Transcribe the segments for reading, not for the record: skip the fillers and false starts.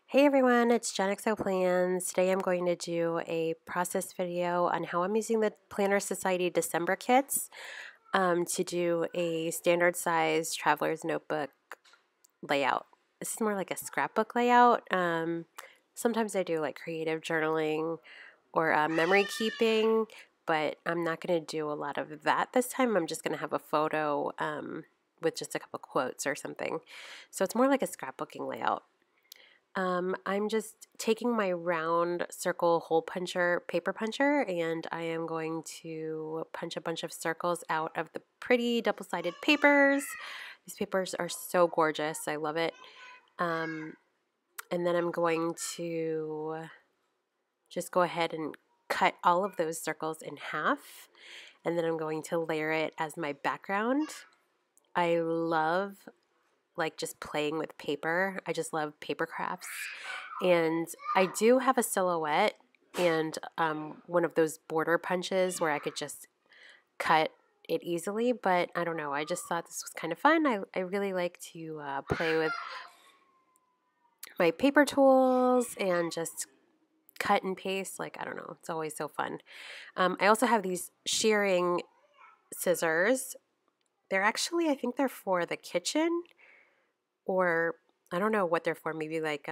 Hey everyone, it's Jen Plans. Today I'm going to do a process video on how I'm using the Planner Society December kits to do a standard size traveler's notebook layout. This is more like a scrapbook layout. Sometimes I do like creative journaling or memory keeping, but I'm not going to do a lot of that this time. I'm just going to have a photo with just a couple quotes or something. So it's more like a scrapbooking layout. I'm just taking my round circle hole puncher, paper puncher, and I am going to punch a bunch of circles out of the pretty double-sided papers. These papers are so gorgeous. I love it. And then I'm going to just go ahead and cut all of those circles in half, and then I'm going to layer it as my background. I love like just playing with paper. I just love paper crafts. And I do have a silhouette and one of those border punches where I could just cut it easily, but I don't know. I just thought this was kind of fun. I really like to play with my paper tools and just cut and paste. Like, I don't know. It's always so fun. I also have these shearing scissors. They're actually, I think they're for the kitchen, or I don't know what they're for, maybe like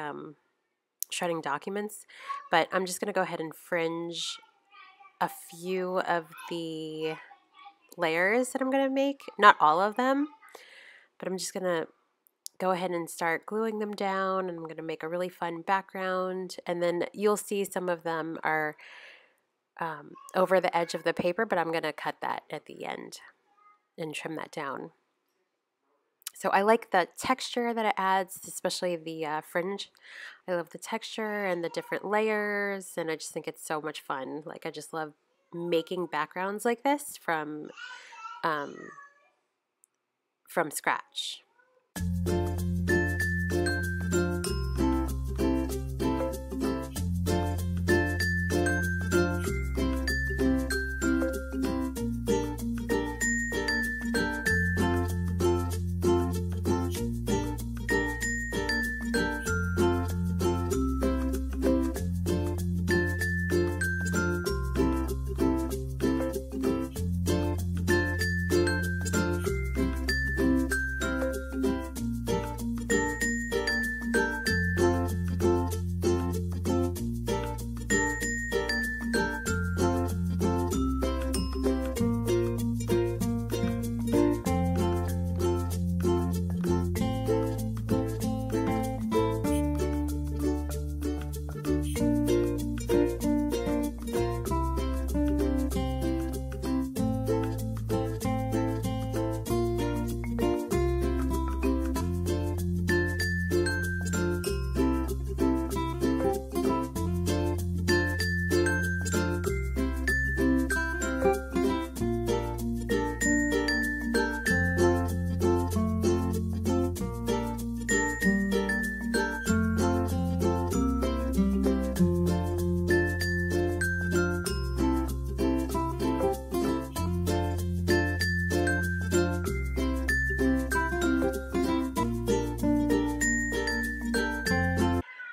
shredding documents, but I'm just going to go ahead and fringe a few of the layers that I'm going to make. Not all of them, but I'm just going to go ahead and start gluing them down, and I'm going to make a really fun background, and then you'll see some of them are over the edge of the paper, but I'm going to cut that at the end and trim that down. So I like the texture that it adds, especially the fringe. I love the texture and the different layers, and I just think it's so much fun. Like, I just love making backgrounds like this from scratch.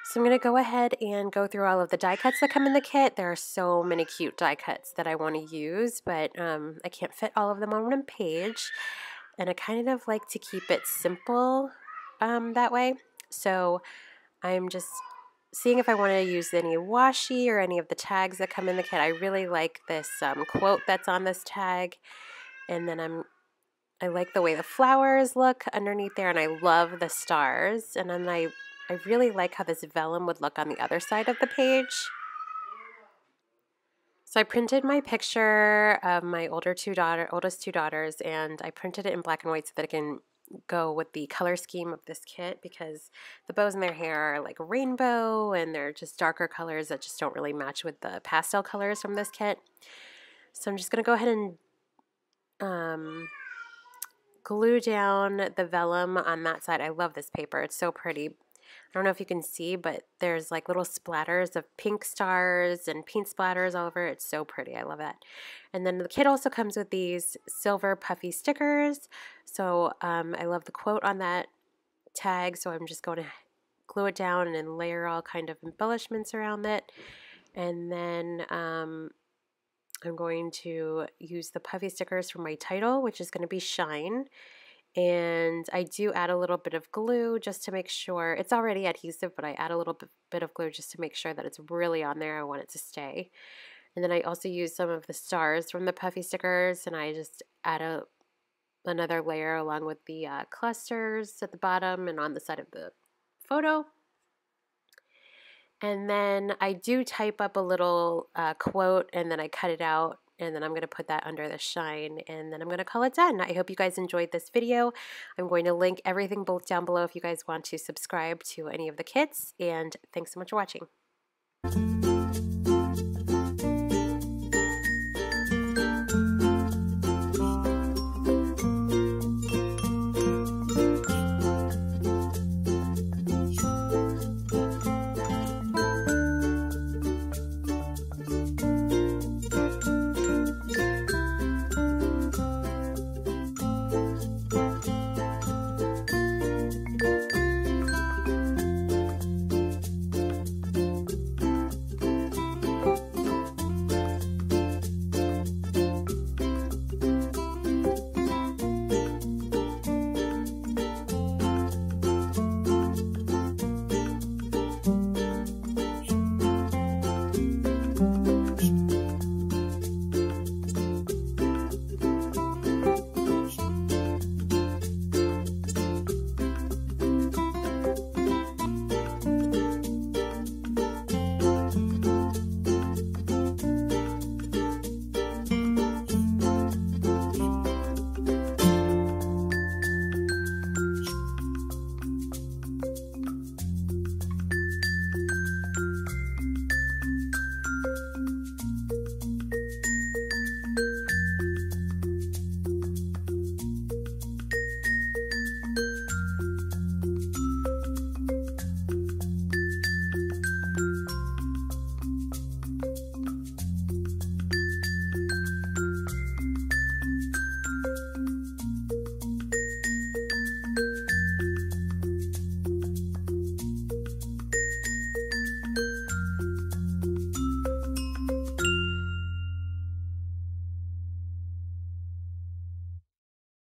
So I'm going to go ahead and go through all of the die cuts that come in the kit. There are so many cute die cuts that I want to use, but I can't fit all of them on one page, and I kind of like to keep it simple that way. So I'm just seeing if I want to use any washi or any of the tags that come in the kit. I really like this quote that's on this tag, and then I like the way the flowers look underneath there, and I love the stars, and then I really like how this vellum would look on the other side of the page. So I printed my picture of my oldest two daughters, and I printed it in black and white so that it can go with the color scheme of this kit, because the bows in their hair are like rainbow, and they're just darker colors that just don't really match with the pastel colors from this kit. So I'm just going to go ahead and glue down the vellum on that side. I love this paper. It's so pretty. I don't know if you can see, but there's like little splatters of pink stars and pink splatters all over. It's so pretty. I love that. And then the kit also comes with these silver puffy stickers. So I love the quote on that tag, so I'm just going to glue it down and then layer all kind of embellishments around it. And then I'm going to use the puffy stickers for my title, which is going to be Shine. And I do add a little bit of glue just to make sure it's already adhesive, but I add a little bit of glue just to make sure that it's really on there. I want it to stay. And then I also use some of the stars from the puffy stickers, and I just add another layer along with the clusters at the bottom and on the side of the photo. And then I do type up a little quote, and then I cut it out, and then I'm going to put that under the shine, and then I'm going to call it done. I hope you guys enjoyed this video. I'm going to link everything both down below if you guys want to subscribe to any of the kits, and thanks so much for watching.